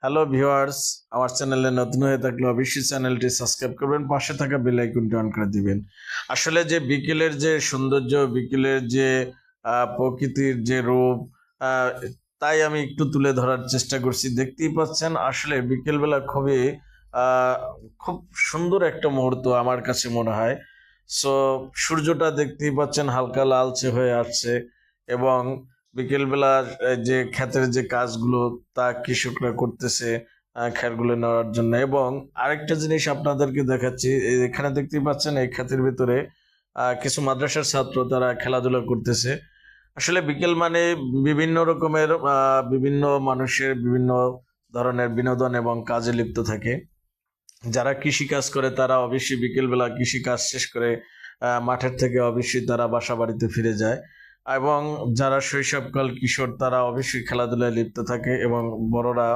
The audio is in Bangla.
হ্যালো ভিউয়ার্স, আমার চ্যানেলে নতুন হয়ে থাকলে অবশ্যই চ্যানেলটি সাবস্ক্রাইব করবেন, পাশে থাকা বেল আইকনটি অন করে দিবেন। আসলে যে বিকেলের যে সৌন্দর্য, বিকেলের যে প্রকৃতির যে রূপ, আহ, তাই আমি একটু তুলে ধরার চেষ্টা করছি। দেখতেই পাচ্ছেন আসলে বিকেলবেলা আহ, খুব সুন্দর একটা মুহূর্ত আমার কাছে মনে হয়। সো সূর্যটা দেখতেই পাচ্ছেন হালকা লালচে হয়ে আসছে, এবং বিকেলবেলা যে ক্ষেতের যে কাজগুলো তা কৃষকরা করতেছে খেরগুলো নেওয়ার জন্য। এবং আরেকটা জিনিস আপনাদেরকে দেখাচ্ছি, এখানে দেখতেই পাচ্ছেন এই ক্ষেতের ভিতরে কিছু মাদ্রাসার ছাত্র তারা খেলাধুলা করতেছে। আসলে বিকেল মানে বিভিন্ন রকমের বিভিন্ন মানুষের বিভিন্ন ধরনের বিনোদন এবং কাজে লিপ্ত থাকে। যারা কৃষি কাজ করে তারা অবশ্যই বিকেলবেলা কৃষি কাজ শেষ করে মাঠের থেকে অবশ্যই তারা বাসা বাড়িতে ফিরে যায়। এবং যারা শৈশবকাল কিশোর তারা অবশ্যই খেলাধুলায় লিপ্ত থাকে, এবং বড়রা